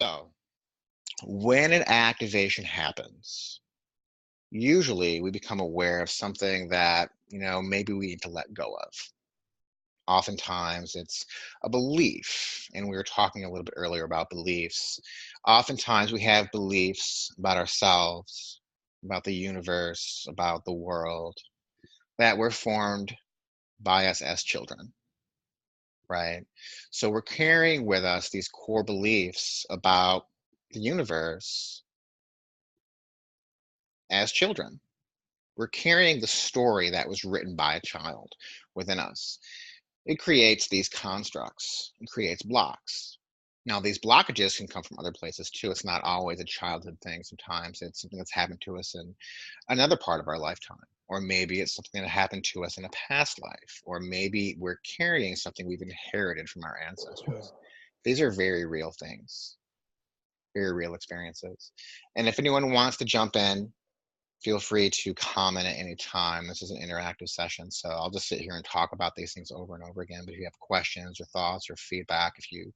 So, when an activation happens, usually we become aware of something that, maybe we need to let go of. Oftentimes it's a belief, and we were talking a little bit earlier about beliefs. Oftentimes we have beliefs about ourselves, about the universe, about the world that were formed by us as children, right? So we're carrying with us these core beliefs about the universe as children. We're carrying the story that was written by a child within us. It creates these constructs, it creates blocks. Now, these blockages can come from other places too. It's not always a childhood thing. Sometimes it's something that's happened to us in another part of our lifetime. Or maybe it's something that happened to us in a past life. Or maybe we're carrying something we've inherited from our ancestors. These are very real things, very real experiences. And if anyone wants to jump in, feel free to comment at any time. This is an interactive session, so I'll just sit here and talk about these things over and over again. But if you have questions or thoughts or feedback, if you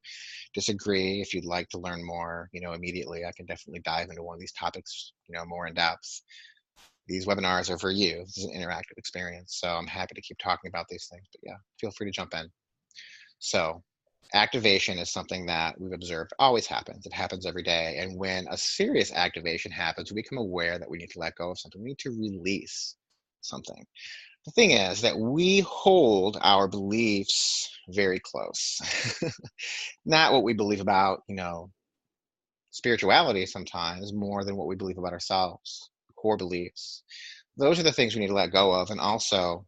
disagree, if you'd like to learn more, immediately, I can definitely dive into one of these topics, more in depth. These webinars are for you. This is an interactive experience, so I'm happy to keep talking about these things. But yeah, feel free to jump in. So activation is something that we've observed always happens. It happens every day. And when a serious activation happens, we become aware that we need to let go of something. We need to release something. The thing is that we hold our beliefs very close. Not what we believe about, spirituality sometimes more than what we believe about ourselves, core beliefs. Those are the things we need to let go of. And also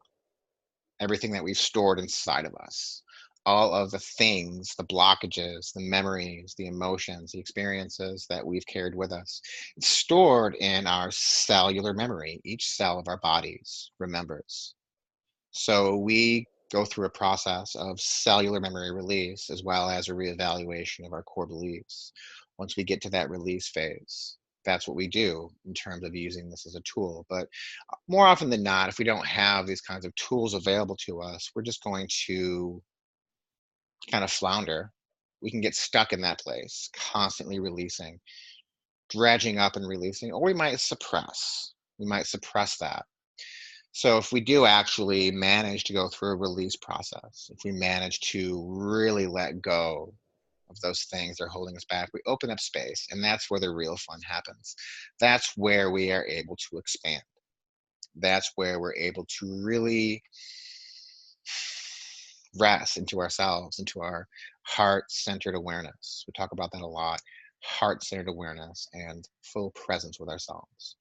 everything that we've stored inside of us, all of the things, the blockages, the memories, the emotions, the experiences that we've carried with us. It's stored in our cellular memory. Each cell of our bodies remembers. So we go through a process of cellular memory release as well as a reevaluation of our core beliefs. Once we get to that release phase, that's what we do in terms of using this as a tool. But more often than not, if we don't have these kinds of tools available to us, we're just going to kind of flounder. We can get stuck in that place, constantly releasing, dredging up and releasing, or we might suppress. We might suppress that. So if we do actually manage to go through a release process, if we manage to really let go of those things that are holding us back, we open up space, and that's where the real fun happens. That's where we are able to expand. That's where we're able to really rest into ourselves, into our heart-centered awareness. We talk about that a lot. Heart-centered awareness and full presence with ourselves.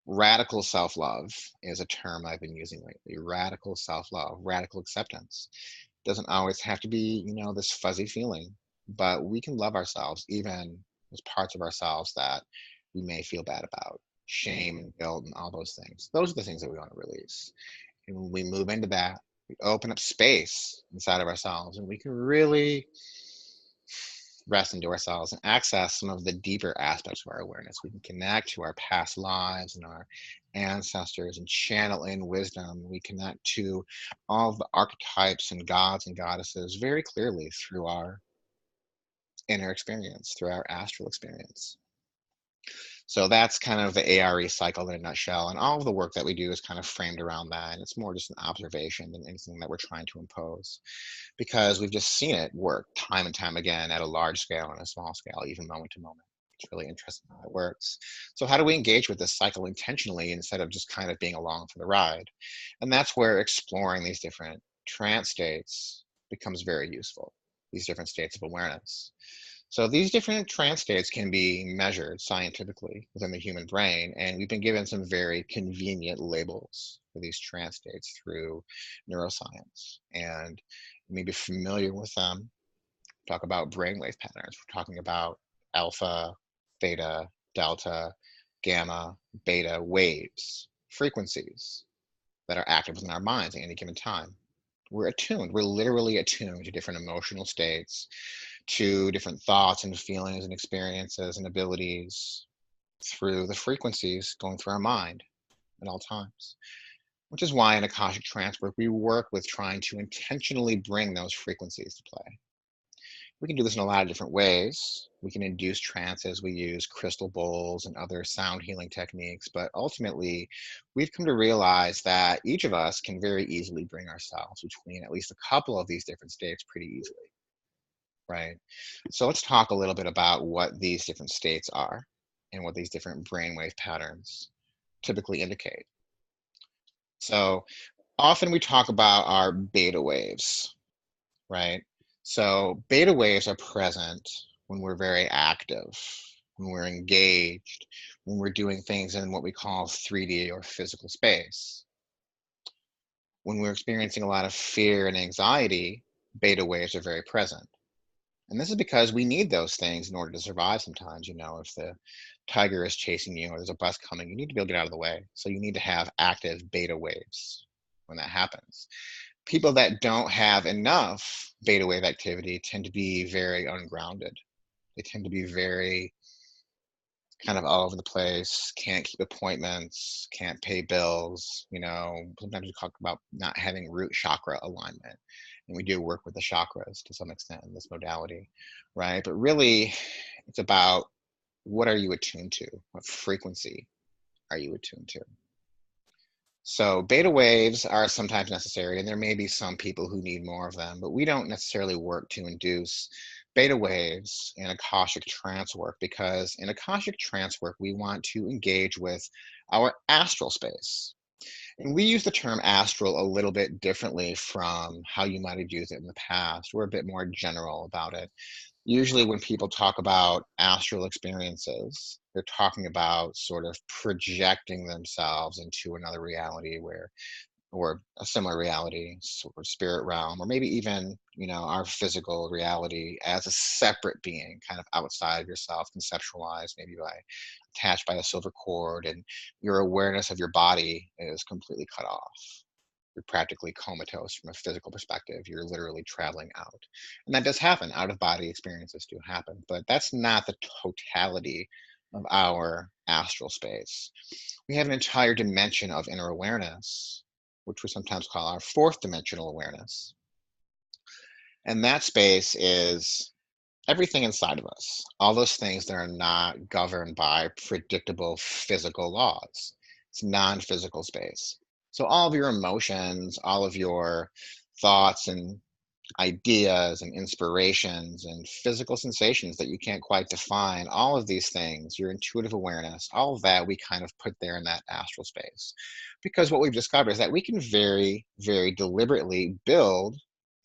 Radical self-love is a term I've been using lately. Radical self-love, radical acceptance. Doesn't always have to be, this fuzzy feeling, but we can love ourselves, even those parts of ourselves that we may feel bad about, shame and guilt and all those things. Those are the things that we want to release. And when we move into that, we open up space inside of ourselves, and we can really rest into ourselves and access some of the deeper aspects of our awareness. We can connect to our past lives and our ancestors and channel in wisdom. We connect to all of the archetypes and gods and goddesses very clearly through our inner experience, through our astral experience. So that's kind of the ARE cycle in a nutshell. And all of the work that we do is kind of framed around that. And it's more just an observation than anything that we're trying to impose, because we've just seen it work time and time again at a large scale and a small scale, even moment to moment. It's really interesting how it works. So how do we engage with this cycle intentionally instead of just kind of being along for the ride? And that's where exploring these different trance states becomes very useful, these different states of awareness. So these different trance states can be measured scientifically within the human brain, and we've been given some very convenient labels for these trance states through neuroscience. And you may be familiar with them. Talk about brainwave patterns. We're talking about alpha, theta, delta, gamma, beta waves, frequencies that are active within our minds at any given time. We're attuned. We're literally attuned to different emotional states, to different thoughts and feelings and experiences and abilities through the frequencies going through our mind at all times. Which is why in Akashic Trancework, we work with trying to intentionally bring those frequencies to play. We can do this in a lot of different ways. We can induce trances. We use crystal bowls and other sound healing techniques. But ultimately, we've come to realize that each of us can very easily bring ourselves between at least a couple of these different states pretty easily, right? So let's talk a little bit about what these different states are and what these different brainwave patterns typically indicate. So often we talk about our beta waves, right? So beta waves are present when we're very active, when we're engaged, when we're doing things in what we call 3D or physical space. When we're experiencing a lot of fear and anxiety, beta waves are very present. And this is because we need those things in order to survive sometimes. If the tiger is chasing you or there's a bus coming, you need to be able to get out of the way. So you need to have active beta waves when that happens. People that don't have enough beta wave activity tend to be very ungrounded. They tend to be very kind of all over the place, can't keep appointments, can't pay bills. Sometimes we talk about not having root chakra alignment. And we do work with the chakras to some extent in this modality, right? But really, it's about what are you attuned to? What frequency are you attuned to? So beta waves are sometimes necessary, and there may be some people who need more of them, but we don't necessarily work to induce beta waves in Akashic trance work, because in Akashic trance work, we want to engage with our astral space. And we use the term astral a little bit differently from how you might have used it in the past. We're a bit more general about it. Usually when people talk about astral experiences, they're talking about sort of projecting themselves into another reality or a similar reality, sort of spirit realm, or maybe even, our physical reality as a separate being, kind of outside of yourself, conceptualized maybe attached by a silver cord, and your awareness of your body is completely cut off. You're practically comatose from a physical perspective. You're literally traveling out. And that does happen. Out of body experiences do happen, but that's not the totality of our astral space. We have an entire dimension of inner awareness, which we sometimes call our fourth dimensional awareness. And that space is everything inside of us, all those things that are not governed by predictable physical laws. It's non-physical space. So all of your emotions, all of your thoughts and ideas and inspirations and physical sensations that you can't quite define, all of these things, your intuitive awareness, all of that we kind of put there in that astral space. Because what we've discovered is that we can very, very deliberately build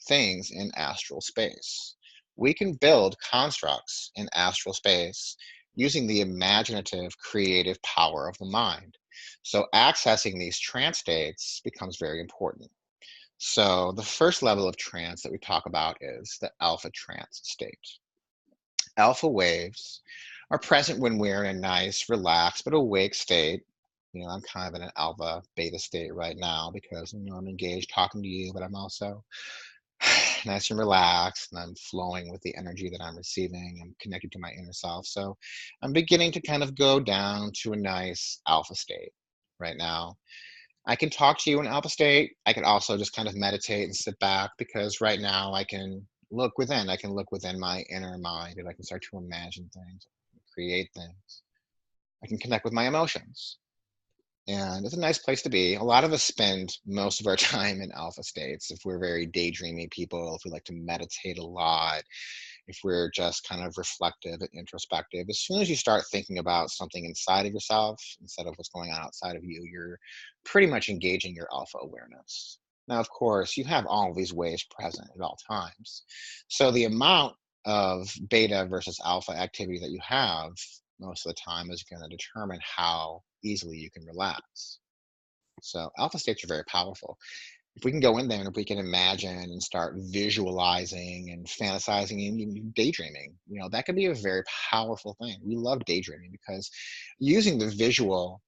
things in astral space. We can build constructs in astral space using the imaginative, creative power of the mind. So accessing these trance states becomes very important. So the first level of trance that we talk about is the alpha trance state. Alpha waves are present when we're in a nice, relaxed, but awake state. I'm kind of in an alpha beta state right now because I'm engaged talking to you, but I'm also nice and relaxed, and I'm flowing with the energy that I'm receiving. I'm connected to my inner self. So I'm beginning to kind of go down to a nice alpha state right now. I can talk to you in alpha state. I can also just kind of meditate and sit back, because right now I can look within. I can look within my inner mind, and I can start to imagine things, create things. I can connect with my emotions. And it's a nice place to be. A lot of us spend most of our time in alpha states. If we're very daydreamy people, if we like to meditate a lot, if we're just kind of reflective and introspective, as soon as you start thinking about something inside of yourself instead of what's going on outside of you, you're pretty much engaging your alpha awareness. Now, of course, you have all of these waves present at all times. So the amount of beta versus alpha activity that you have most of the time is going to determine how easily you can relax. So alpha states are very powerful. If we can go in there and if we can imagine and start visualizing and fantasizing and even daydreaming, that could be a very powerful thing. We love daydreaming because using the visual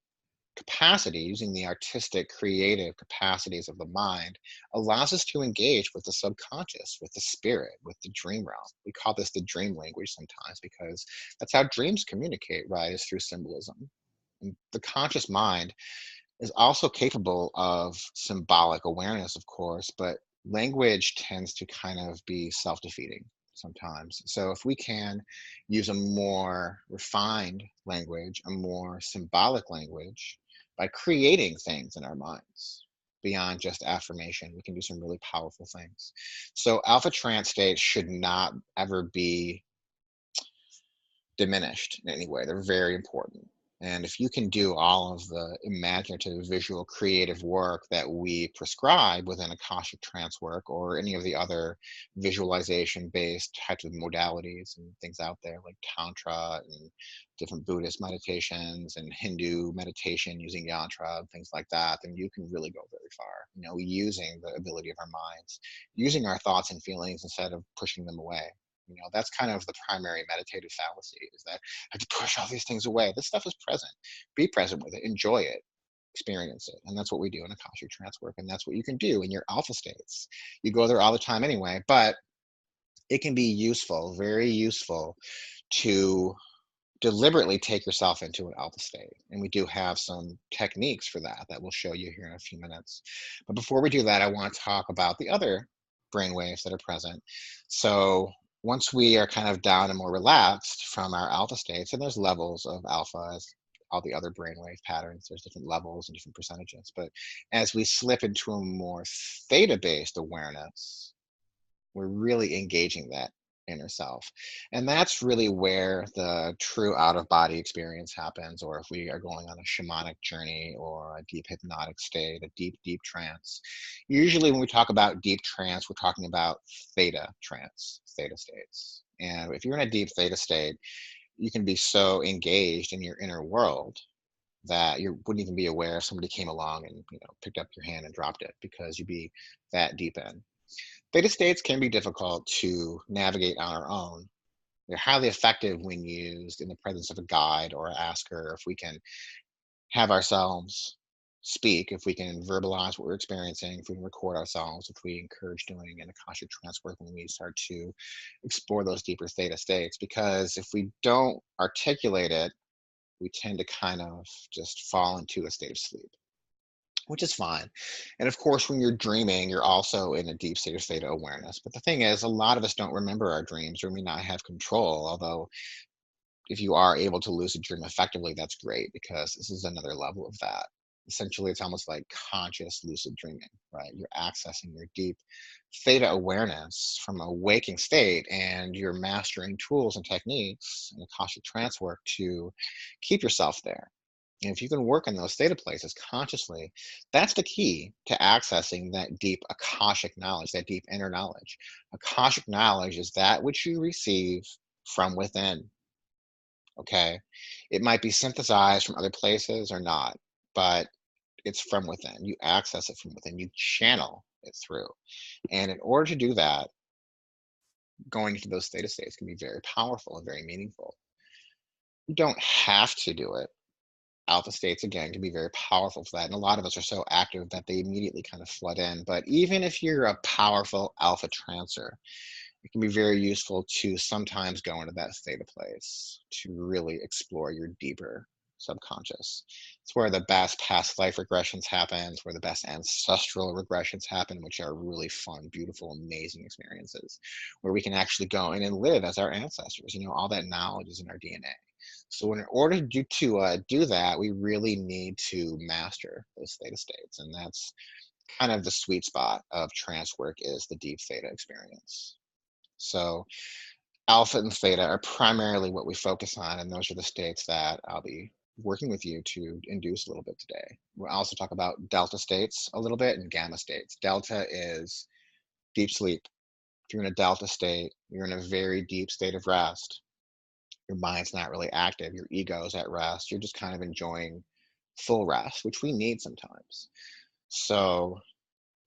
capacity, using the artistic, creative capacities of the mind allows us to engage with the subconscious, with the spirit, with the dream realm. We call this the dream language sometimes because that's how dreams communicate, right? Is through symbolism. And the conscious mind is also capable of symbolic awareness, of course, but language tends to kind of be self defeating. sometimes. So if we can use a more refined language, a more symbolic language, by creating things in our minds beyond just affirmation, we can do some really powerful things. So alpha trance states should not ever be diminished in any way. They're very important. And if you can do all of the imaginative, visual, creative work that we prescribe within Akashic Trancework or any of the other visualization based types of modalities and things out there like Tantra and different Buddhist meditations and Hindu meditation using yantra and things like that, then you can really go very far, using the ability of our minds, using our thoughts and feelings instead of pushing them away. That's kind of the primary meditative fallacy, is that I have to push all these things away. This stuff is present. Be present with it. Enjoy it. Experience it. And that's what we do in Akashic Trancework. And that's what you can do in your alpha states. You go there all the time anyway, but it can be useful, very useful, to deliberately take yourself into an alpha state. And we do have some techniques for that we'll show you here in a few minutes. But before we do that, I want to talk about the other brain waves that are present. So once we are kind of down and more relaxed from our alpha states, and there's levels of alpha as all the other brainwave patterns, there's different levels and different percentages. But as we slip into a more theta-based awareness, we're really engaging that inner self. And that's really where the true out of body experience happens, or if we are going on a shamanic journey or a deep hypnotic state, a deep, deep trance. Usually when we talk about deep trance, we're talking about theta trance, theta states. And if you're in a deep theta state, you can be so engaged in your inner world that you wouldn't even be aware if somebody came along and picked up your hand and dropped it, because you'd be that deep in. Theta states can be difficult to navigate on our own. They're highly effective when used in the presence of a guide or an asker. If we can have ourselves speak, if we can verbalize what we're experiencing, if we can record ourselves, if we encourage doing an Akashic Trancework when we start to explore those deeper theta states. Because if we don't articulate it, we tend to kind of just fall into a state of sleep, which is fine. And of course, when you're dreaming, you're also in a deep state of theta awareness. But the thing is, a lot of us don't remember our dreams or may not have control. Although, if you are able to lucid dream effectively, that's great, because this is another level of that. Essentially, it's almost like conscious lucid dreaming, right? You're accessing your deep theta awareness from a waking state, and you're mastering tools and techniques in Akashic Trance work to keep yourself there. And if you can work in those theta places consciously, that's the key to accessing that deep Akashic knowledge, that deep inner knowledge. Akashic knowledge is that which you receive from within. Okay. It might be synthesized from other places or not, but it's from within. You access it from within, you channel it through. And in order to do that, going into those theta states can be very powerful and very meaningful. You don't have to do it. Alpha states, again, can be very powerful for that. And a lot of us are so active that they immediately kind of flood in. But even if you're a powerful alpha trancer, it can be very useful to sometimes go into that theta place to really explore your deeper subconscious. It's where the best past life regressions happen. It's where the best ancestral regressions happen, which are really fun, beautiful, amazing experiences where we can actually go in and live as our ancestors. All that knowledge is in our DNA. So in order to do that, we really need to master those theta states. And that's kind of the sweet spot of trance work, is the deep theta experience. So alpha and theta are primarily what we focus on, and those are the states that I'll be working with you to induce a little bit today. We'll also talk about delta states a little bit and gamma states. Delta is deep sleep. If you're in a delta state, you're in a very deep state of rest. Your mind's not really active. Your ego is at rest. You're just kind of enjoying full rest, which we need sometimes. So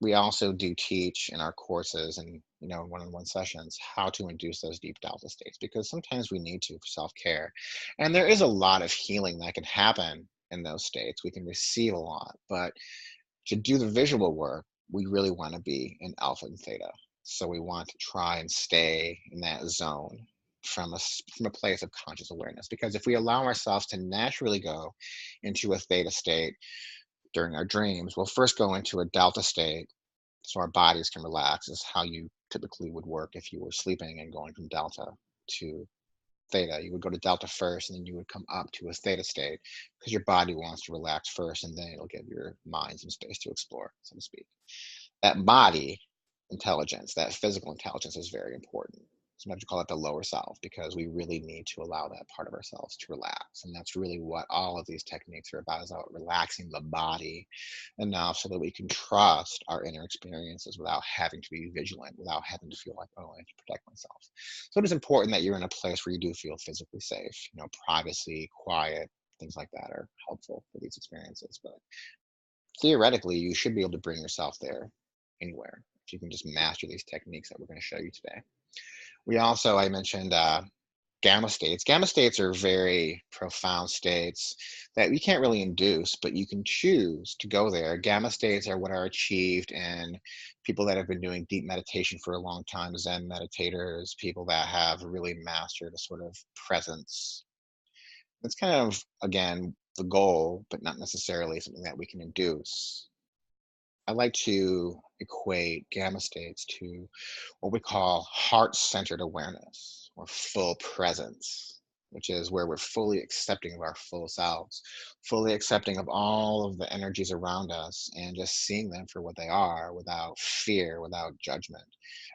we also do teach in our courses and one-on-one sessions how to induce those deep delta states, because sometimes we need to for self-care. And there is a lot of healing that can happen in those states. We can receive a lot, but to do the visual work, we really want to be in alpha and theta. So we want to try and stay in that zone from a place of conscious awareness, because if we allow ourselves to naturally go into a theta state during our dreams, we'll first go into a delta state so our bodies can relax. Is how you typically would work if you were sleeping and going from delta to theta. You would go to delta first, and then you would come up to a theta state because your body wants to relax first, and then it'll give your mind some space to explore, so to speak. That body intelligence, that physical intelligence is very important. Sometimes you call it the lower self because we really need to allow that part of ourselves to relax. And that's really what all of these techniques are about, is about relaxing the body enough so that we can trust our inner experiences without having to be vigilant, without having to feel like, oh, I have to protect myself. So it is important that you're in a place where you do feel physically safe. Privacy, quiet, things like that are helpful for these experiences. But theoretically, you should be able to bring yourself there anywhere if you can just master these techniques that we're going to show you today. We also, I mentioned gamma states. Gamma states are very profound states that we can't really induce, but you can choose to go there. Gamma states are what are achieved in people that have been doing deep meditation for a long time, Zen meditators, people that have really mastered a sort of presence. It's kind of, again, the goal, but not necessarily something that we can induce. I like to equate gamma states to what we call heart-centered awareness or full presence, which is where we're fully accepting of our full selves, fully accepting of all of the energies around us and just seeing them for what they are without fear, without judgment.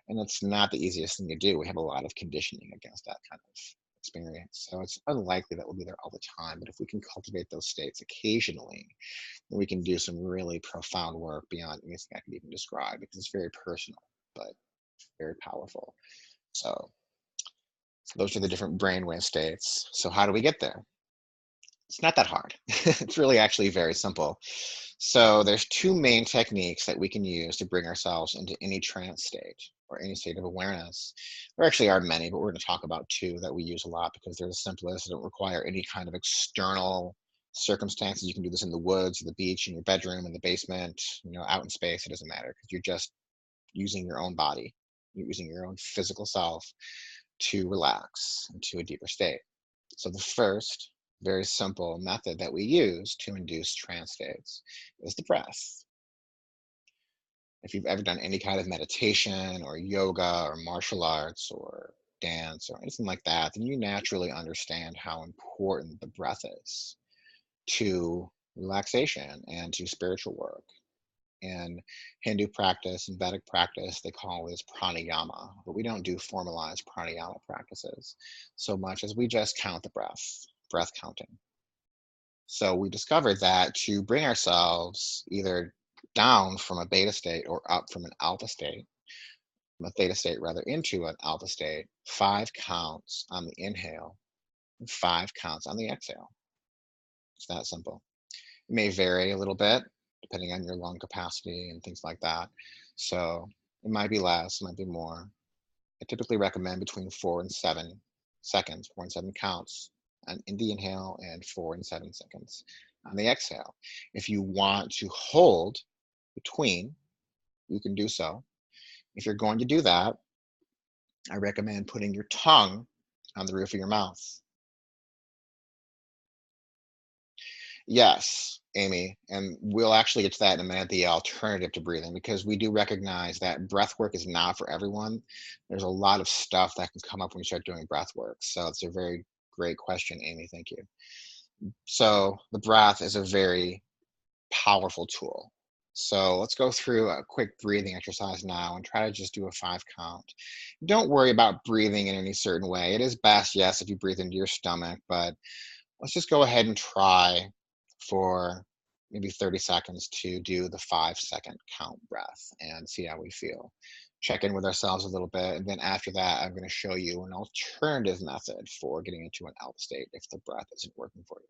And it's not the easiest thing to do. We have a lot of conditioning against that kind of experience. So it's unlikely that we'll be there all the time. But if we can cultivate those states occasionally, we can do some really profound work beyond anything I can even describe because it's very personal, but very powerful. So those are the different brainwave states. So how do we get there? It's not that hard. It's really actually very simple. So there's two main techniques that we can use to bring ourselves into any trance state or any state of awareness. There actually are many, but we're going to talk about two that we use a lot because they're the simplest. They don't require any kind of external circumstances. You can do this in the woods, the beach, in your bedroom, in the basement, out in space. It doesn't matter because you're just using your own body. You're using your own physical self to relax into a deeper state. So the first very simple method that we use to induce trance states is the breath. If you've ever done any kind of meditation or yoga or martial arts or dance or anything like that, then you naturally understand how important the breath is to relaxation and to spiritual work. In Hindu practice and Vedic practice, they call this pranayama, but we don't do formalized pranayama practices so much as we just count the breath counting. So we discovered that to bring ourselves either down from a beta state or up from an alpha state, from a theta state rather into an alpha state, 5 counts on the inhale and 5 counts on the exhale. It's that simple. It may vary a little bit depending on your lung capacity and things like that. So it might be less, it might be more. I typically recommend between 4 and 7 seconds, 4 and 7 counts in the inhale and 4 and 7 seconds on the exhale. If you want to hold between, you can do so. If you're going to do that, I recommend putting your tongue on the roof of your mouth. Yes, Amy, and we'll actually get to that in a minute, the alternative to breathing, because we do recognize that breath work is not for everyone. There's a lot of stuff that can come up when you start doing breath work. So it's a very great question, Amy. Thank you. So the breath is a very powerful tool. So let's go through a quick breathing exercise now and try to just do a 5 count. Don't worry about breathing in any certain way. It is best, yes, if you breathe into your stomach, but let's just go ahead and try for maybe 30 seconds to do the 5 second count breath and see how we feel. Check in with ourselves a little bit. And then after that, I'm going to show you an alternative method for getting into an alpha state if the breath isn't working for you.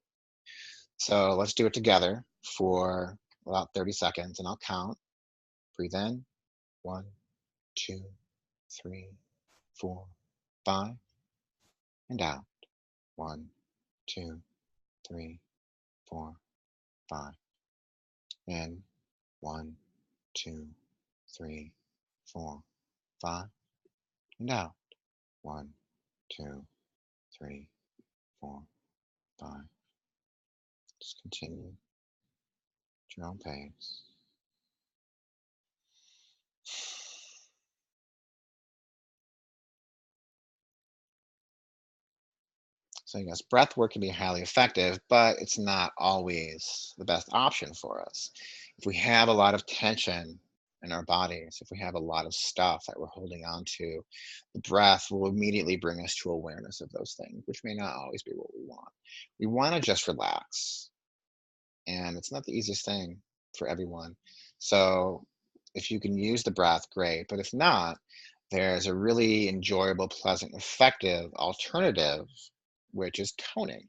So let's do it together for about 30 seconds and I'll count. Breathe in, 1, 2, 3, 4, 5, and out. 1, 2, 3, 4, 5. In, 1, 2, 3, 4, 5, and out. 1, 2, 3, 4, 5. Just continue at your own pace. So yes, breath work can be highly effective, but it's not always the best option for us. If we have a lot of tension in our bodies, if we have a lot of stuff that we're holding on to, the breath will immediately bring us to awareness of those things, which may not always be what we want. We want to just relax, and it's not the easiest thing for everyone. So if you can use the breath, great. But if not, there's a really enjoyable, pleasant, effective alternative, which is toning.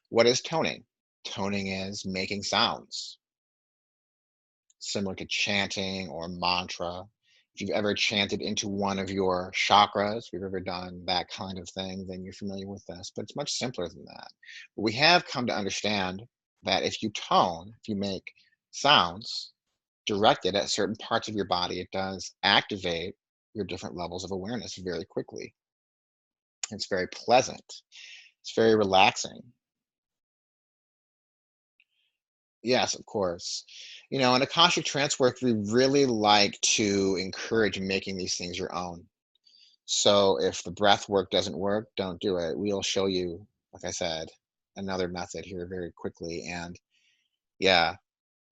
What is toning? Toning is making sounds, similar to chanting or mantra. If you've ever chanted into one of your chakras, if you've ever done that kind of thing, then you're familiar with this, but it's much simpler than that. But we have come to understand that if you tone, if you make sounds directed at certain parts of your body, it does activate your different levels of awareness very quickly. It's very pleasant. It's very relaxing. Yes, of course. In Akashic Trancework, we really like to encourage making these things your own. So if the breath work doesn't work, don't do it. We'll show you, like I said, another method here very quickly. And yeah,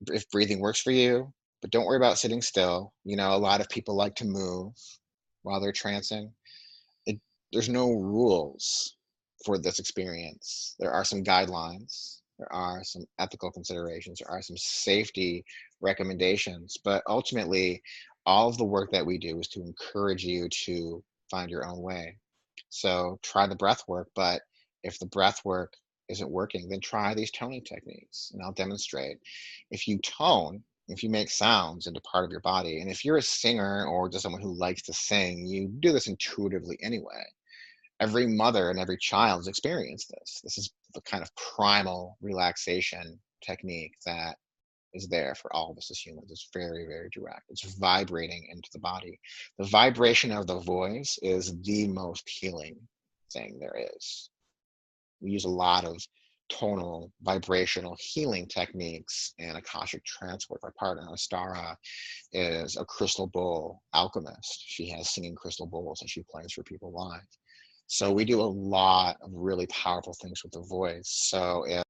if breathing works for you, but don't worry about sitting still. A lot of people like to move while they're trancing. it, there's no rules for this experience. There are some guidelines, there are some ethical considerations, there are some safety recommendations, but ultimately, all of the work that we do is to encourage you to find your own way. So try the breath work, but if the breath work isn't working, then try these toning techniques, and I'll demonstrate. If you tone, if you make sounds into part of your body, and if you're a singer or just someone who likes to sing, you do this intuitively anyway. Every mother and every child has experienced this. This is the kind of primal relaxation technique that is there for all of us as humans. It's very, very direct. It's vibrating into the body. The vibration of the voice is the most healing thing there is. We use a lot of tonal vibrational healing techniques in Akashic Trancework. My partner Astara is a crystal bowl alchemist. She has singing crystal bowls and she plays for people live. So we do a lot of really powerful things with the voice. So if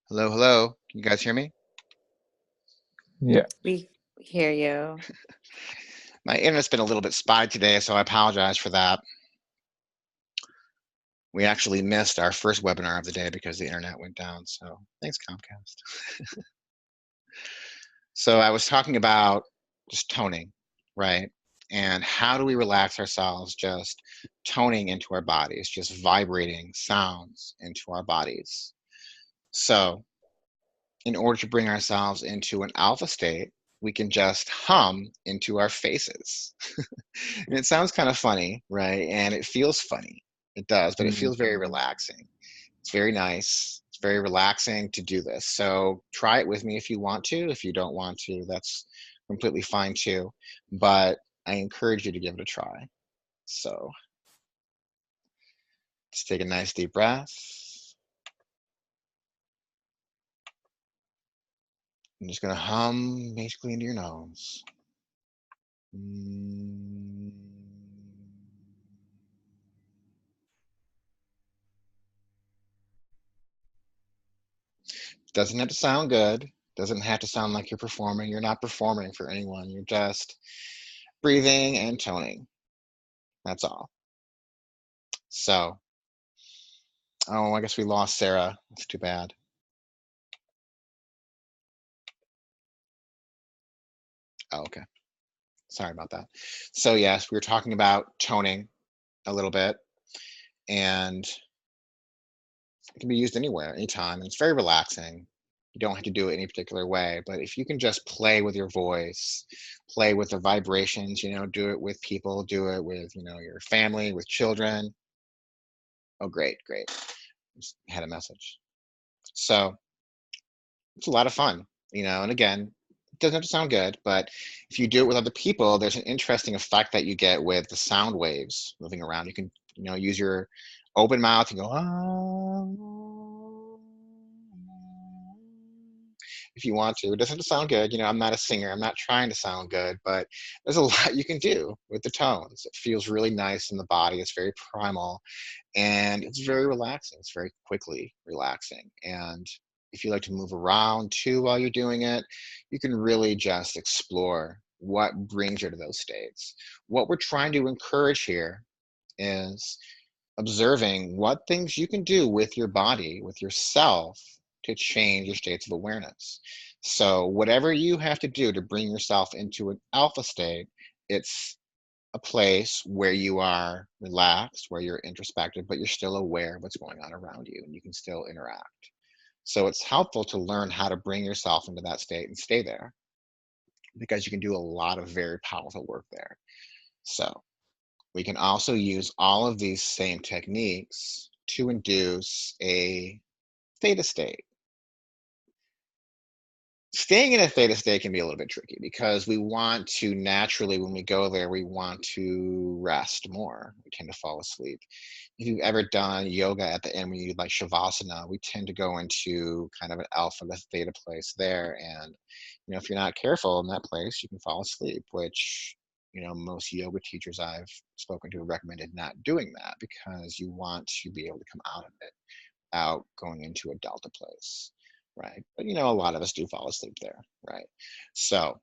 hello, hello, can you guys hear me? Yeah. We hear you. My internet's been a little bit spotty today, so I apologize for that. We actually missed our first webinar of the day because the internet went down. So thanks, Comcast. So I was talking about just toning, right? And how do we relax ourselves just toning into our bodies, just vibrating sounds into our bodies. So in order to bring ourselves into an alpha state, we can just hum into our faces. And it sounds kind of funny, right? And it feels funny. It does, but it feels very relaxing. It's very nice. It's very relaxing to do this. So try it with me if you want to. If you don't want to, that's completely fine too. But I encourage you to give it a try. So just take a nice deep breath. I'm just going to hum basically into your nose. Doesn't have to sound good. Doesn't have to sound like you're performing. You're not performing for anyone. You're just breathing and toning. That's all. So, oh, I guess we lost Sarah. That's too bad. Oh, okay. Sorry about that. So yes, we were talking about toning a little bit, and it can be used anywhere, anytime, and it's very relaxing. You don't have to do it any particular way, but if you can just play with your voice, play with the vibrations, do it with people, do it with, your family, with children. Oh, great, great. Just had a message. So it's a lot of fun, and again, it doesn't have to sound good, but if you do it with other people, there's an interesting effect that you get with the sound waves moving around. You can, use your open mouth and go, ah, if you want to. It doesn't have to sound good. I'm not a singer. I'm not trying to sound good, but there's a lot you can do with the tones. It feels really nice in the body. It's very primal, and it's very relaxing. It's very quickly relaxing. And if you like to move around too while you're doing it, you can really just explore what brings you to those states. What we're trying to encourage here is observing what things you can do with your body, with yourself, to change your states of awareness. So, whatever you have to do to bring yourself into an alpha state, it's a place where you are relaxed, where you're introspective, but you're still aware of what's going on around you and you can still interact. So, it's helpful to learn how to bring yourself into that state and stay there because you can do a lot of very powerful work there. So, we can also use all of these same techniques to induce a theta state. Staying in a theta state can be a little bit tricky because we want to naturally, when we go there, we want to rest more. We tend to fall asleep. If you've ever done yoga at the end when you do like shavasana, we tend to go into kind of an alpha to theta place there. And, if you're not careful in that place, you can fall asleep, which, most yoga teachers I've spoken to recommended not doing that because you want to be able to come out of it without going into a delta place. Right. But a lot of us do fall asleep there. Right. So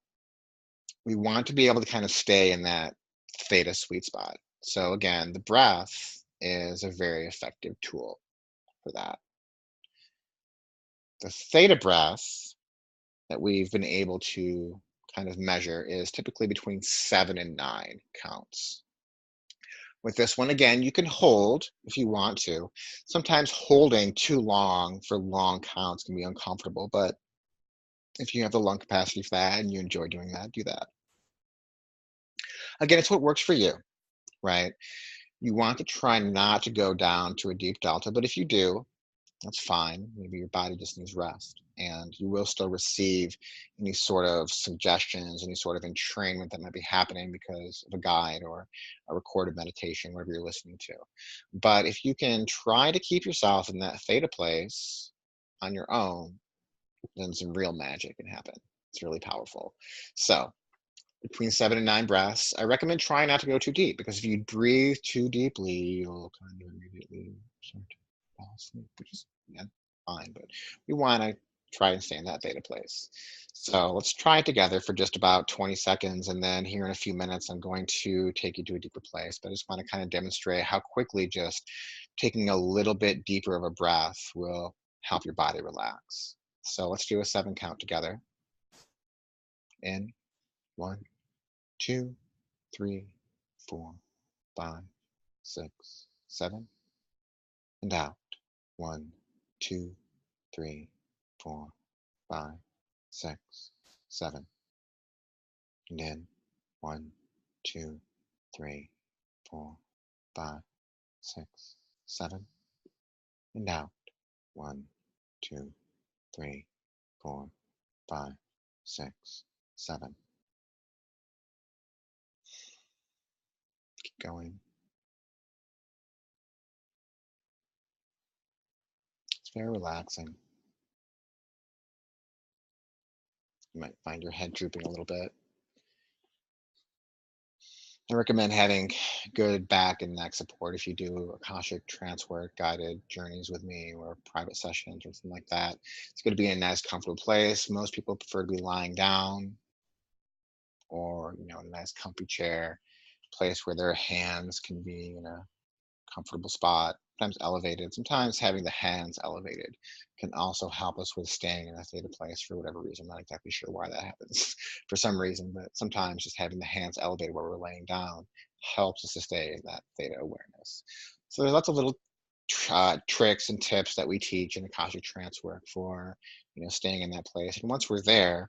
we want to be able to kind of stay in that theta sweet spot. So again, the breath is a very effective tool for that. The theta breath that we've been able to kind of measure is typically between 7 and 9 counts. With this one, again, you can hold if you want to. Sometimes holding too long for long counts can be uncomfortable, but if you have the lung capacity for that and you enjoy doing that, do that. Again, it's what works for you, right? You want to try not to go down to a deep delta, but if you do, that's fine. Maybe your body just needs rest, and you will still receive any sort of suggestions, any sort of entrainment that might be happening because of a guide or a recorded meditation, whatever you're listening to. But if you can try to keep yourself in that theta place on your own, then some real magic can happen. It's really powerful. So, between 7 and 9 breaths, I recommend trying not to go too deep because if you breathe too deeply, you'll kind of immediately start to fall asleep, which is fine. But we want to try and stay in that theta place. So let's try it together for just about 20 seconds. And then here in a few minutes, I'm going to take you to a deeper place. But I just want to kind of demonstrate how quickly just taking a little bit deeper of a breath will help your body relax. So let's do a 7 count together. In. 1, 2, 3, 4, 5, 6, 7, and out. 1, 2, 3, 4, 5, 6, 7, and in. 1, 2, 3, 4, 5, 6, 7, and out. 1, 2, 3, 4, 5, 6, 7. Keep going. It's very relaxing. You might find your head drooping a little bit. I recommend having good back and neck support if you do Akashic Trancework guided journeys with me or private sessions or something like that. It's going to be in a nice, comfortable place. Most people prefer to be lying down or, in a nice, comfy chair, place where their hands can be in a comfortable spot, sometimes elevated. Sometimes having the hands elevated can also help us with staying in a theta place for whatever reason. I'm not exactly sure why that happens for some reason, but sometimes just having the hands elevated while we're laying down helps us to stay in that theta awareness. So there's lots of little tricks and tips that we teach in Akashic Trance work for, staying in that place. And once we're there,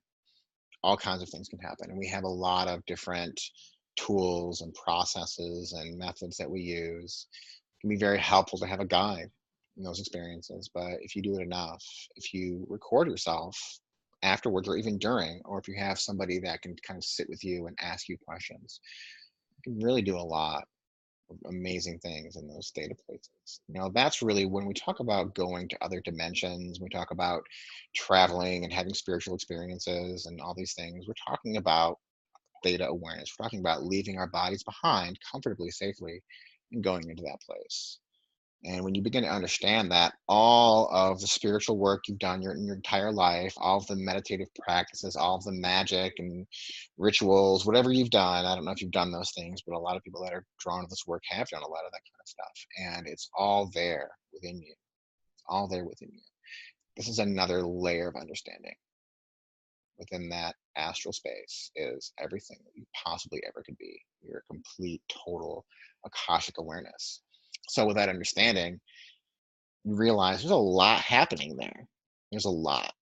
all kinds of things can happen. And we have a lot of different tools and processes and methods that we use. It can be very helpful to have a guide in those experiences. But if you do it enough, if you record yourself afterwards or even during, or if you have somebody that can kind of sit with you and ask you questions, it can really do a lot amazing things in those theta places. That's really when we talk about going to other dimensions, we talk about traveling and having spiritual experiences and all these things. We're talking about theta awareness. We're talking about leaving our bodies behind comfortably, safely, and going into that place. And when you begin to understand that all of the spiritual work you've done in your entire life, all of the meditative practices, all of the magic and rituals, whatever you've done, I don't know if you've done those things, but a lot of people that are drawn to this work have done a lot of that kind of stuff. And it's all there within you. It's all there within you. This is another layer of understanding. Within that astral space is everything that you possibly ever could be. Your complete, total Akashic awareness. So with that understanding, you realize there's a lot happening there. There's a lot.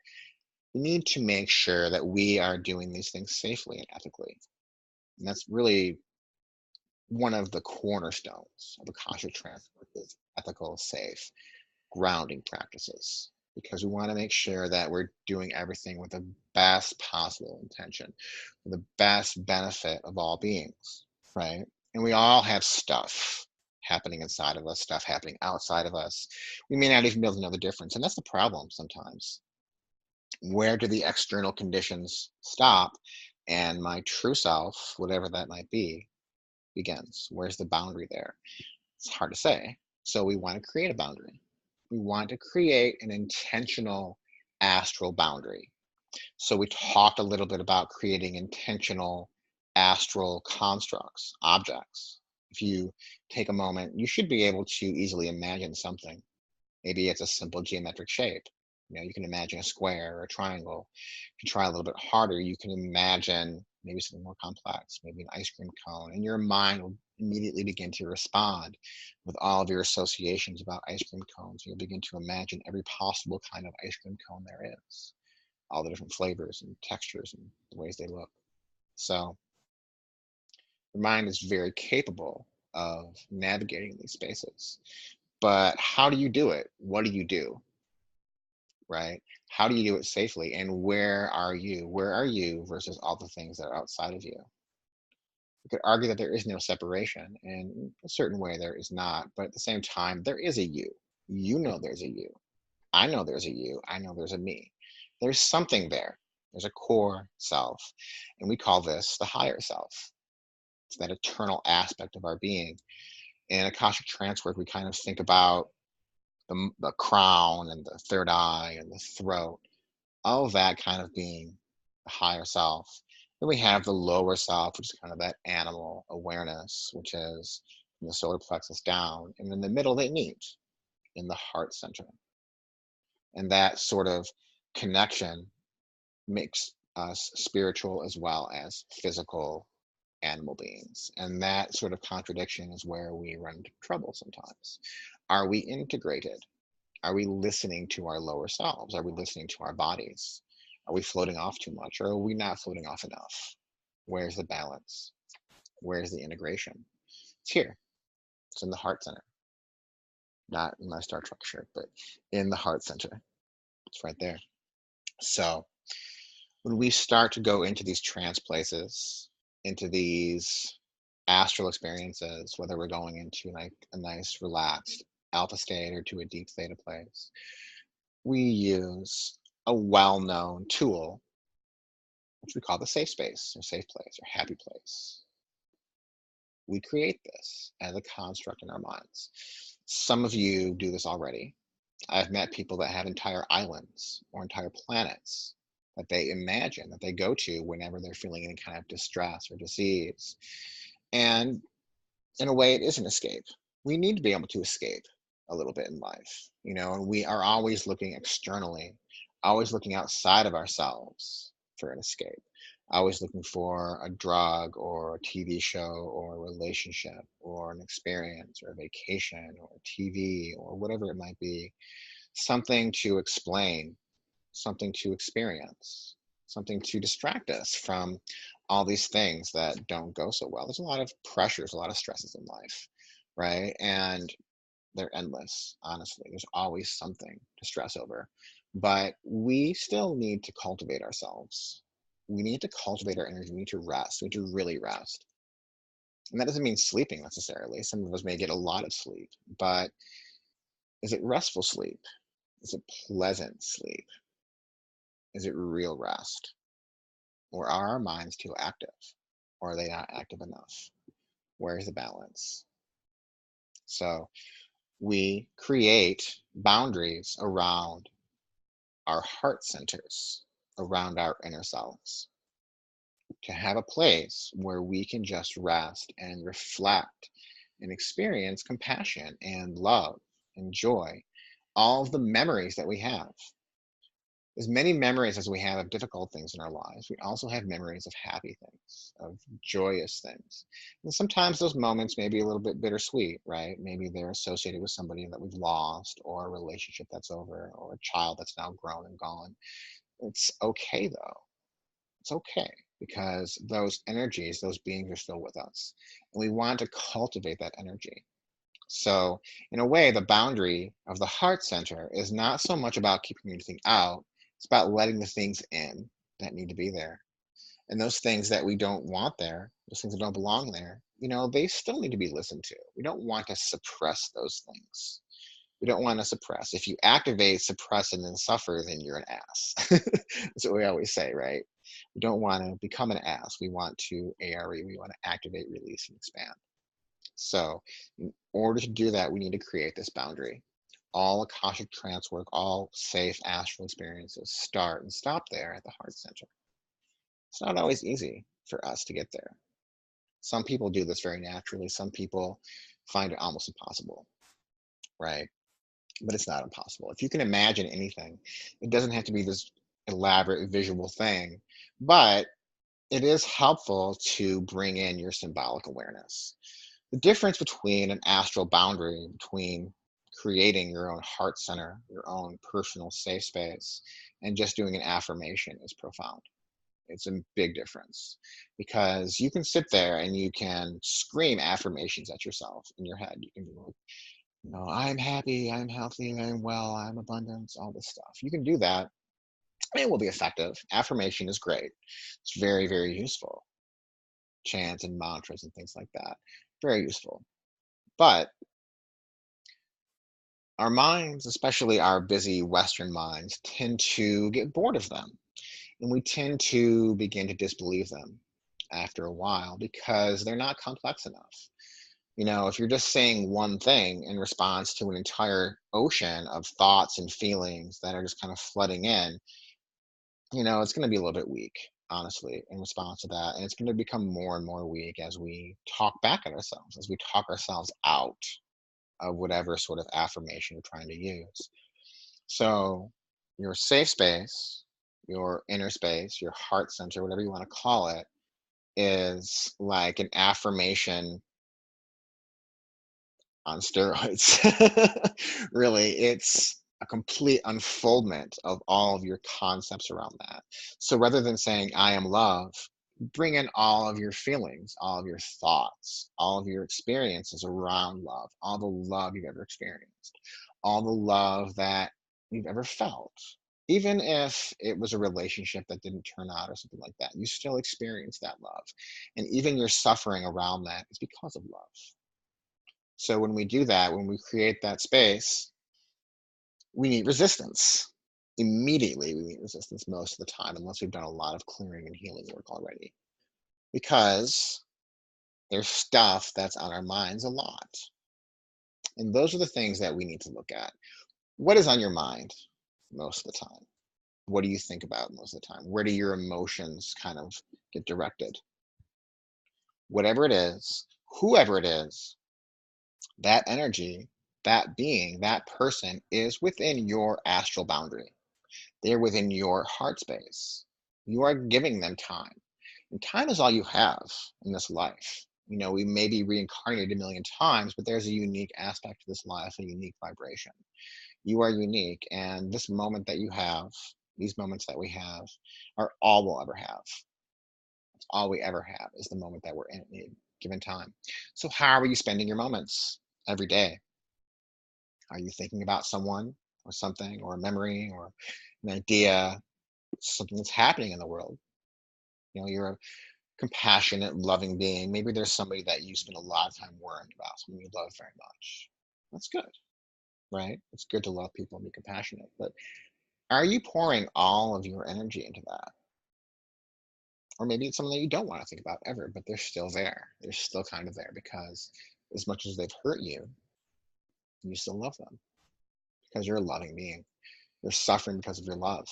We need to make sure that we are doing these things safely and ethically. And that's really one of the cornerstones of Akashic Trancework is ethical, safe, grounding practices. Because we want to make sure that we're doing everything with the best possible intention, for the best benefit of all beings, right? And we all have stuff happening inside of us, stuff happening outside of us. We may not even be able to know the difference. And that's the problem sometimes. Where do the external conditions stop and my true self, whatever that might be, begins? Where's the boundary there? It's hard to say. So we want to create a boundary. We want to create an intentional astral boundary. So we talked a little bit about creating intentional astral constructs, objects. If you take a moment, you should be able to easily imagine something. Maybe it's a simple geometric shape. You can imagine a square or a triangle. If you try a little bit harder, you can imagine maybe something more complex, maybe an ice cream cone, and your mind will immediately begin to respond with all of your associations about ice cream cones. You'll begin to imagine every possible kind of ice cream cone there is, all the different flavors and textures and the ways they look. So the mind is very capable of navigating these spaces. But how do you do it? What do you do? Right? How do you do it safely? And where are you? Where are you versus all the things that are outside of you? You could argue that there is no separation. In a certain way, there is not. But at the same time, there is a you. You know there's a you. I know there's a you. I know there's a me. There's something there. There's a core self. And we call this the higher self. It's that eternal aspect of our being. In Akashic Trance work, we kind of think about the crown and the third eye and the throat, all of that kind of being the higher self. Then we have the lower self, which is kind of that animal awareness, which is from the solar plexus down. And in the middle, they meet in the heart center. And that sort of connection makes us spiritual as well as physical animal beings. And that sort of contradiction is where we run into trouble sometimes. Are we integrated? Are we listening to our lower selves? Are we listening to our bodies? Are we floating off too much, or are we not floating off enough? Where's the balance? Where's the integration? It's here. It's in the heart center. Not in my Star Trek shirt, but in the heart center. It's right there. So when we start to go into these trance places, into these astral experiences, whether we're going into like a nice relaxed alpha state or to a deep theta place, we use a well-known tool, which we call the safe space or safe place or happy place. We create this as a construct in our minds. Some of you do this already. I've met people that have entire islands or entire planets that they imagine, that they go to whenever they're feeling any kind of distress or disease. And in a way, it is an escape. We need to be able to escape a little bit in life, and we are always looking externally, always looking outside of ourselves for an escape, always looking for a drug or a TV show or a relationship or an experience or a vacation or a TV or whatever it might be, something to explain, something to experience, something to distract us from all these things that don't go so well. There's a lot of pressures, a lot of stresses in life, right? And they're endless, honestly. There's always something to stress over. But we still need to cultivate ourselves. We need to cultivate our energy. We need to rest. We need to really rest. And that doesn't mean sleeping necessarily. Some of us may get a lot of sleep, but is it restful sleep? Is it pleasant sleep? Is it real rest? Or are our minds too active? Or are they not active enough? Where's the balance? So we create boundaries around our heart centers, around our inner selves, to have a place where we can just rest and reflect and experience compassion and love and joy, all of the memories that we have. As many memories as we have of difficult things in our lives, we also have memories of happy things, of joyous things. And sometimes those moments may be a little bit bittersweet, right? Maybe they're associated with somebody that we've lost, or a relationship that's over, or a child that's now grown and gone. It's okay though. It's okay, because those energies, those beings are still with us. And we want to cultivate that energy. So, in a way, the boundary of the heart center is not so much about keeping anything out, it's about letting the things in that need to be there. And those things that we don't want there, those things that don't belong there, they still need to be listened to. We don't want to suppress those things. We don't want to suppress. If you activate, suppress, and then suffer, then you're an ass. That's what we always say, right? We don't want to become an ass. We want to ARE. We want to activate, release, and expand. So, in order to do that, we need to create this boundary. All Akashic trance work, all safe astral experiences start and stop there at the heart center. It's not always easy for us to get there. Some people do this very naturally. Some people find it almost impossible, right? But it's not impossible. If you can imagine anything, it doesn't have to be this elaborate visual thing, but it is helpful to bring in your symbolic awareness. The difference between an astral boundary, between creating your own heart center, your own personal safe space, and just doing an affirmation is profound. It's a big difference, because you can sit there and you can scream affirmations at yourself in your head. You can be like, I'm happy, I'm healthy, I'm well, I'm abundance, all this stuff. You can do that. It will be effective. Affirmation is great. It's very, very useful. Chants and mantras and things like that. Very useful. But our minds, especially our busy Western minds, tend to get bored of them. And we tend to begin to disbelieve them after a while, because they're not complex enough. If you're just saying one thing in response to an entire ocean of thoughts and feelings that are just kind of flooding in, it's going to be a little bit weak, honestly, in response to that. And it's going to become more and more weak as we talk back at ourselves, as we talk ourselves out of whatever sort of affirmation we're trying to use. So, your safe space, your inner space, your heart center, whatever you want to call it, is like an affirmation on steroids. Really, it's a complete unfoldment of all of your concepts around that. So rather than saying, I am love, bring in all of your feelings, all of your thoughts, all of your experiences around love, all the love you've ever experienced, all the love that you've ever felt. Even if it was a relationship that didn't turn out or something like that, you still experience that love. And even your suffering around that is because of love. So when we do that, when we create that space, we need resistance. Immediately, we need resistance most of the time, unless we've done a lot of clearing and healing work already. Because there's stuff that's on our minds a lot. And those are the things that we need to look at. What is on your mind most of the time? What do you think about most of the time? Where do your emotions kind of get directed? Whatever it is, whoever it is, that energy, that being, that person is within your astral boundary. They're within your heart space. You are giving them time. And time is all you have in this life. We may be reincarnated a million times, but there's a unique aspect to this life, a unique vibration. You are unique. And this moment that you have, these moments that we have, are all we'll ever have. It's all we ever have is the moment that we're in at any given time. So, how are you spending your moments every day? Are you thinking about someone or something, or a memory, or an idea, something that's happening in the world? You're compassionate, loving being. Maybe there's somebody that you spend a lot of time worrying about, someone you love very much. That's good, right? It's good to love people and be compassionate. But are you pouring all of your energy into that? Or maybe it's something that you don't want to think about ever, but they're still there. They're still kind of there because as much as they've hurt you, you still love them because you're a loving being. You're suffering because of your love.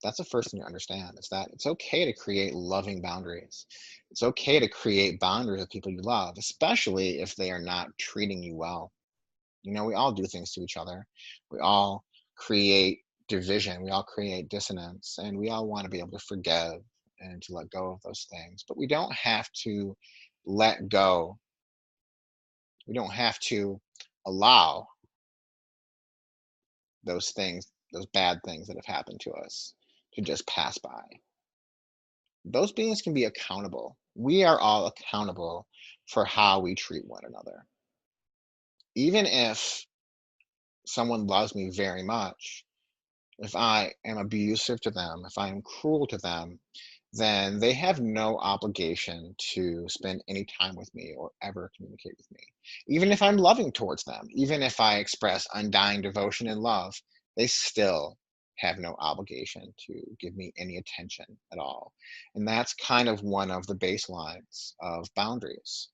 That's the first thing to understand is that it's okay to create loving boundaries. It's okay to create boundaries with people you love, especially if they are not treating you well. We all do things to each other. We all create division. We all create dissonance, and we all want to be able to forgive and to let go of those things. But we don't have to let go. We don't have to allow those things, those bad things that have happened to us, to just pass by. Those beings can be accountable. We are all accountable for how we treat one another. Even if someone loves me very much, if I am abusive to them, if I am cruel to them, then they have no obligation to spend any time with me or ever communicate with me. Even if I'm loving towards them, even if I express undying devotion and love, they still have no obligation to give me any attention at all. And that's kind of one of the baselines of boundaries.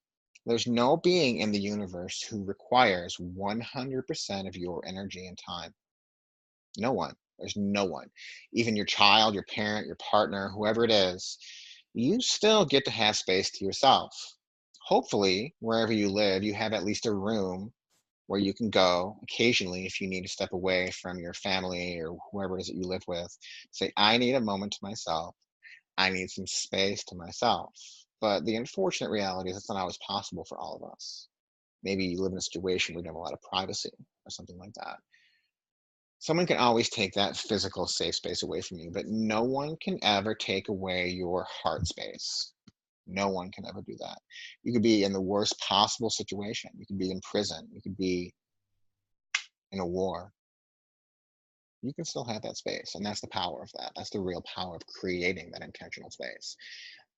There's no being in the universe who requires 100% of your energy and time. No one. There's no one. Even your child, your parent, your partner, whoever it is, you still get to have space to yourself. Hopefully, wherever you live, you have at least a room where you can go occasionally if you need to step away from your family or whoever it is that you live with. Say, I need a moment to myself. I need some space to myself. But the unfortunate reality is it's not always possible for all of us. Maybe you live in a situation where you don't have a lot of privacy or something like that. Someone can always take that physical safe space away from you, but no one can ever take away your heart space. No one can ever do that. You could be in the worst possible situation. You could be in prison. You could be in a war. You can still have that space. And that's the power of that. That's the real power of creating that intentional space.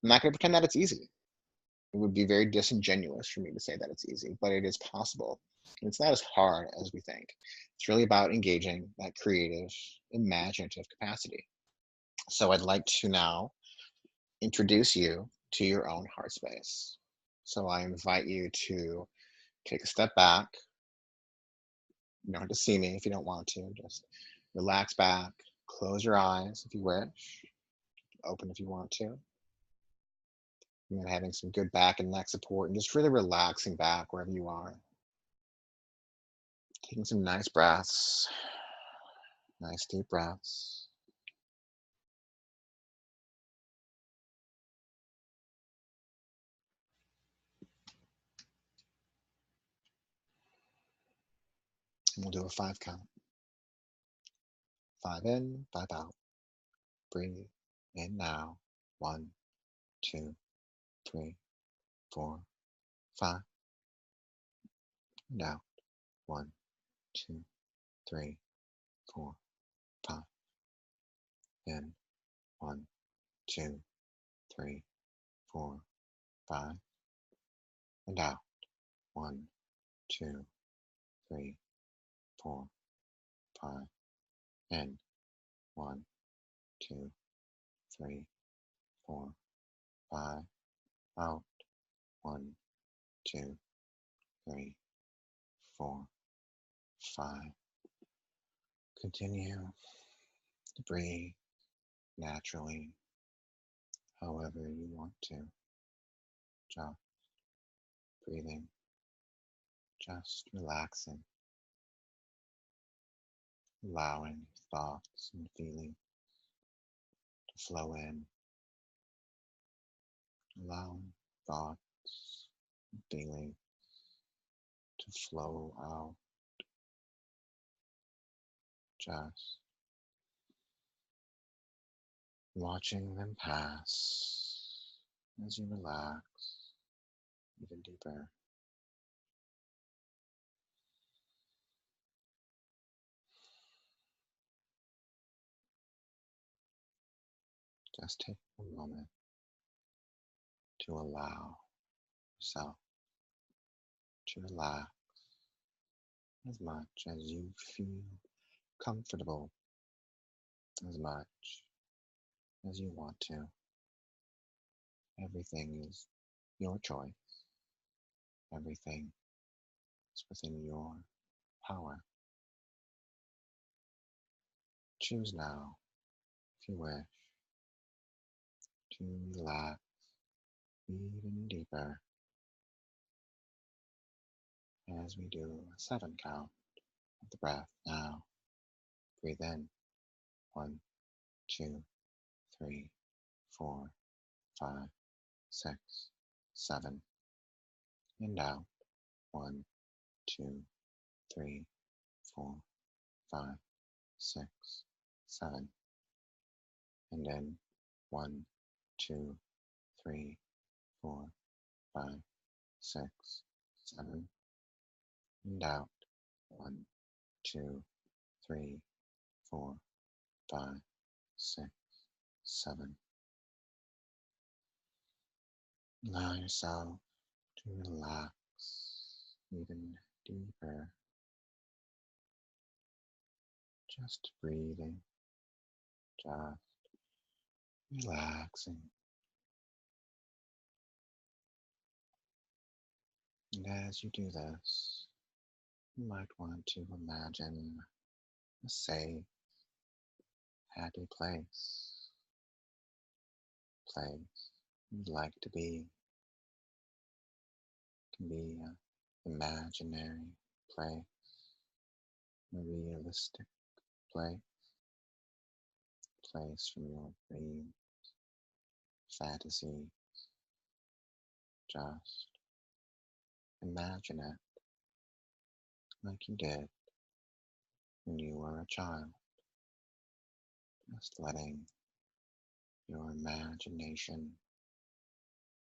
I'm not going to pretend that it's easy. It would be very disingenuous for me to say that it's easy, but it is possible. And it's not as hard as we think. It's really about engaging that creative, imaginative capacity. So I'd like to now introduce you to your own heart space. So I invite you to take a step back. You don't have to see me if you don't want to. Just relax back, close your eyes if you wish, open if you want to. And then having some good back and neck support and just really relaxing back wherever you are. Taking some nice breaths, nice deep breaths. And we'll do a 5 count. 5 in, 5 out. Breathe in now. 1, 2, 3, 4, 5. And out. 1, 2, 3, 4, 5. In. 1, 2, 3, 4, 5. And out. 1, 2, 3, 4, 5. In. 1, 2, 3, 4, 5. Out. 1, 2, 3, 4, 5. Continue to breathe naturally, however you want to. Just breathing, just relaxing, allowing thoughts and feelings to flow in, allowing thoughts and feelings to flow out. Just watching them pass as you relax even deeper. Just take a moment to allow yourself to relax as much as you feel comfortable, as much as you want to. Everything is your choice. Everything is within your power. Choose now, if you wish, to relax even deeper as we do a 7 count of the breath. Now, breathe in. 1, 2, 3, 4, 5, 6, 7. And out. 1, 2, 3, 4, 5, 6, 7. And in. 1, 2, 3, 4, 5, 6, 7. And out. 1, 2, 3, 4, 5, 6, 7. Allow yourself to relax even deeper. Just breathing, just relaxing. And as you do this, you might want to imagine a safe, happy place you'd like to be. It can be an imaginary place, a realistic place from your dream, fantasy. Just imagine it like you did when you were a child, just letting your imagination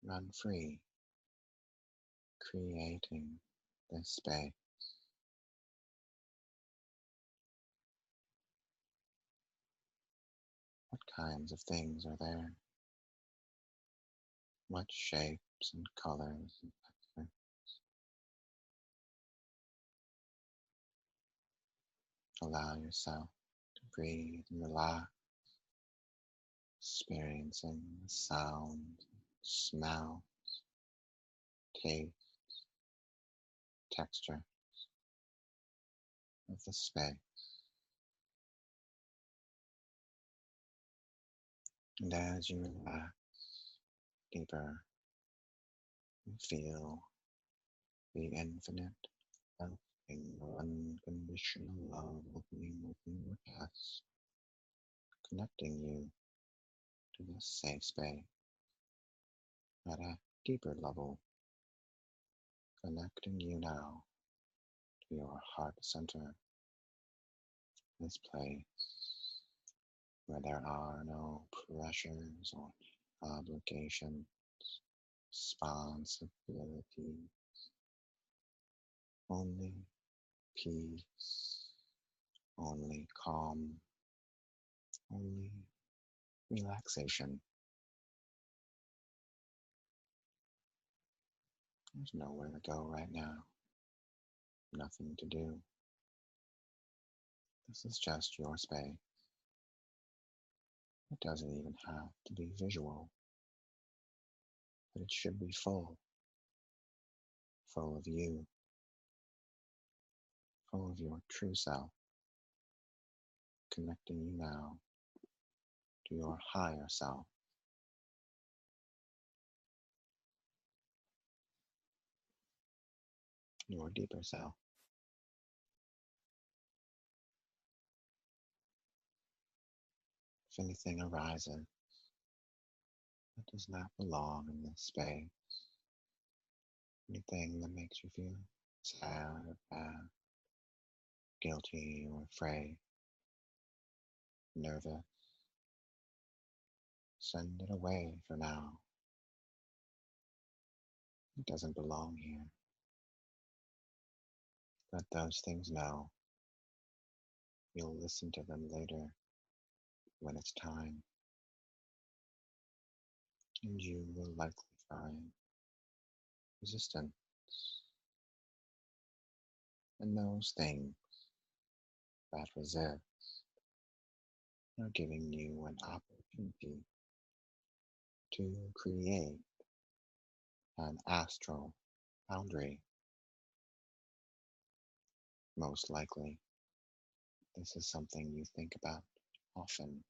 run free, creating this space. What kinds of things are there? What shapes and colors and textures? Allow yourself to breathe and relax, experiencing the sounds, smells, taste, texture of the space. And as you relax deeper, you feel the infinite, loving, unconditional love opening within your chest, connecting you to this safe space at a deeper level, connecting you now to your heart center, this place where there are no pressures or obligations, responsibility, only peace, only calm, only relaxation. There's nowhere to go right now, nothing to do. This is just your space. It doesn't even have to be visual, but it should be full of you, full of your true self, connecting you now to your higher self, your deeper self. If anything arises that does not belong in this space, anything that makes you feel sad or bad, guilty or afraid, nervous, send it away for now. It doesn't belong here. Let those things know. You'll listen to them later when it's time. And you will likely find resistance in those things that resist are giving you an opportunity to create an astral boundary. Most likely, this is something you think about often.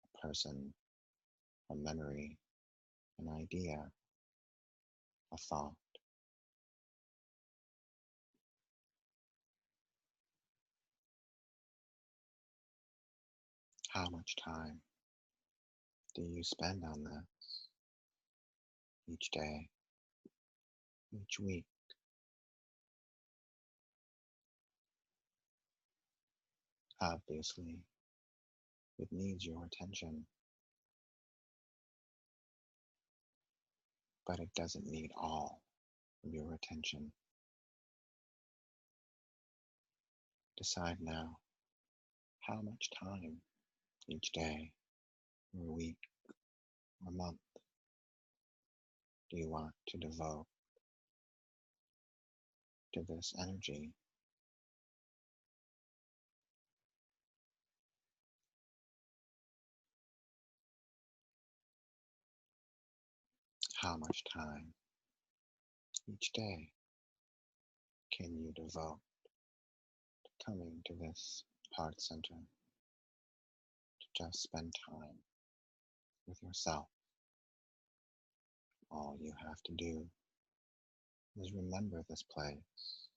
A person, a memory, an idea, a thought. How much time do you spend on this each day, each week? Obviously, it needs your attention, but it doesn't need all of your attention. Decide now how much time each day, or week, or month do you want to devote to this energy. How much time each day can you devote to coming to this heart center, to just spend time with yourself? All you have to do is remember this place,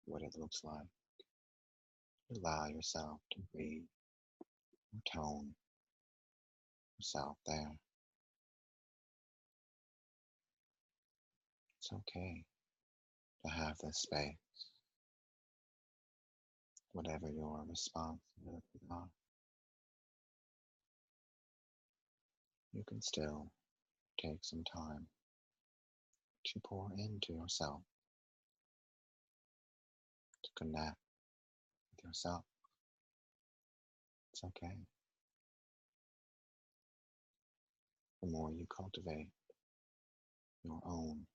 what it looks like. Allow yourself to breathe or tone yourself there. It's okay to have this space, whatever your responsibilities are. You can still take some time to pour into yourself, to connect with yourself. It's okay. The more you cultivate your own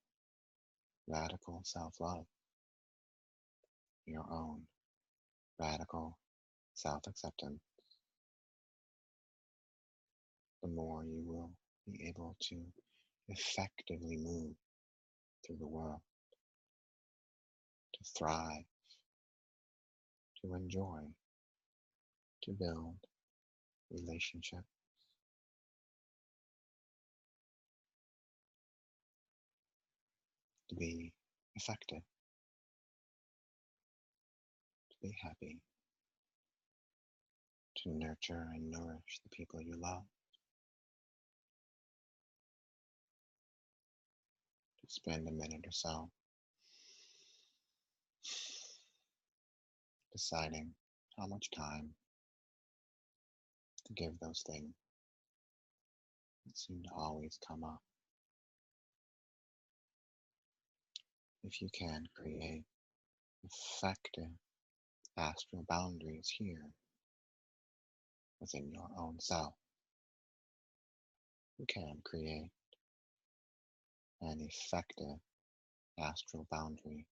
radical self-love, your own radical self-acceptance, the more you will be able to effectively move through the world, to thrive, to enjoy, to build relationships, to be effective, to be happy, to nurture and nourish the people you love, to spend a minute or so deciding how much time to give those things that seem to always come up. If you can create effective astral boundaries here within your own self, you can create an effective astral boundary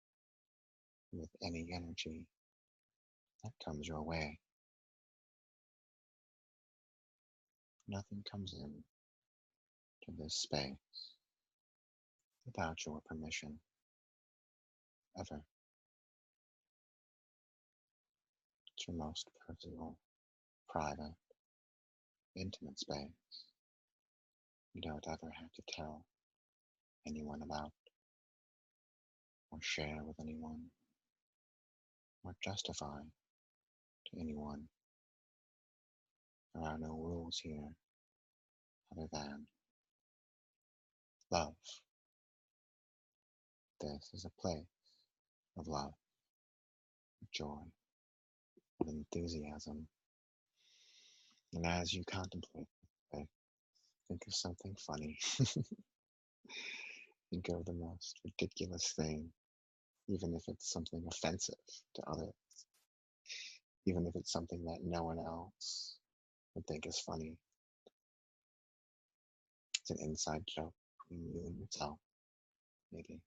with any energy that comes your way. Nothing comes in to this space without your permission, ever. It's your most personal, private, intimate space. You don't ever have to tell anyone about, or share with anyone, or justify to anyone. There are no rules here other than love. This is a place of love, of joy, of enthusiasm. And as you contemplate, think of something funny. Think of the most ridiculous thing, even if it's something offensive to others, even if it's something that no one else would think is funny. It's an inside joke between you and yourself, maybe.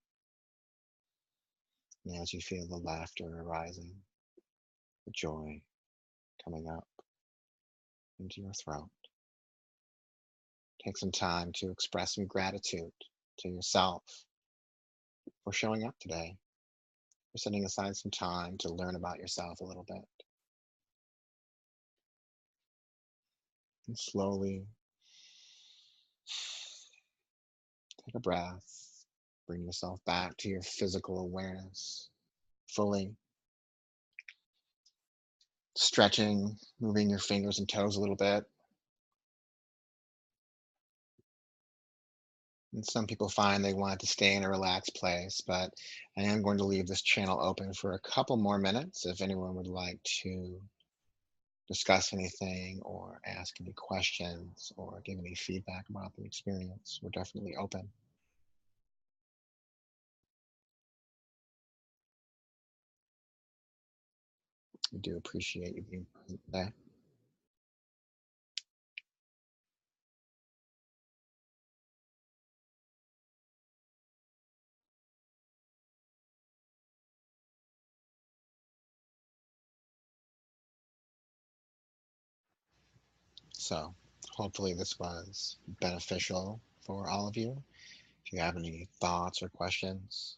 And as you feel the laughter arising, the joy coming up into your throat, take some time to express some gratitude to yourself for showing up today, for setting aside some time to learn about yourself a little bit. And slowly take a breath, bring yourself back to your physical awareness, fully stretching, moving your fingers and toes a little bit. And some people find they want to stay in a relaxed place, but I am going to leave this channel open for a couple more minutes if anyone would like to discuss anything or ask any questions or give any feedback about the experience. We're definitely open. We do appreciate you being present today. So hopefully this was beneficial for all of you. If you have any thoughts or questions,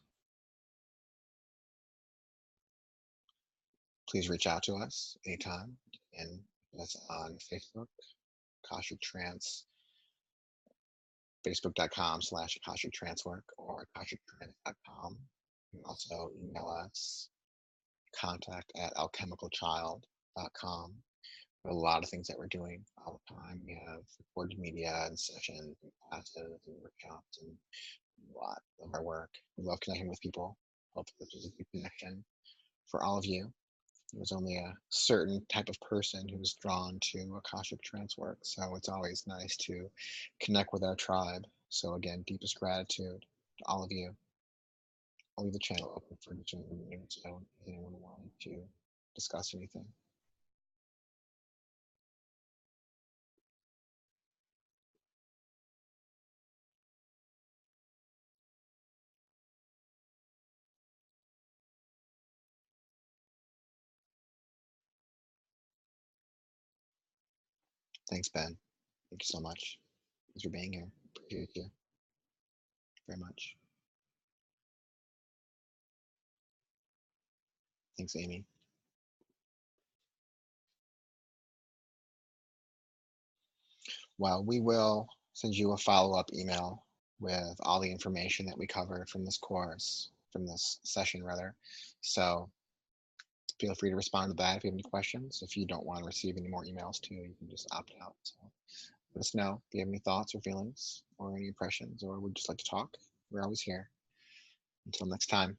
please reach out to us anytime. And that's on Facebook, Akashic Trance, facebook.com/Akashic Trancework or AkashicTrance.com. You can also email us, contact@alchemicalchild.com. A lot of things that we're doing all the time. We have recorded media and sessions and classes and workshops and a lot of our work. We love connecting with people. Hopefully this was a good connection for all of you. There's only a certain type of person who's drawn to Akashic Trance work, so it's always nice to connect with our tribe. So again, deepest gratitude to all of you. I'll leave the channel open for each of you, so if anyone wanted to discuss anything. Thanks, Ben. Thank you so much. Thanks for being here. Appreciate you very much. Thanks, Amy. Well, we will send you a follow-up email with all the information that we covered from this course, from this session rather. So feel free to respond to that if you have any questions. If you don't want to receive any more emails too, you can just opt out. So let us know if you have any thoughts or feelings or any impressions or would just like to talk. We're always here. Until next time.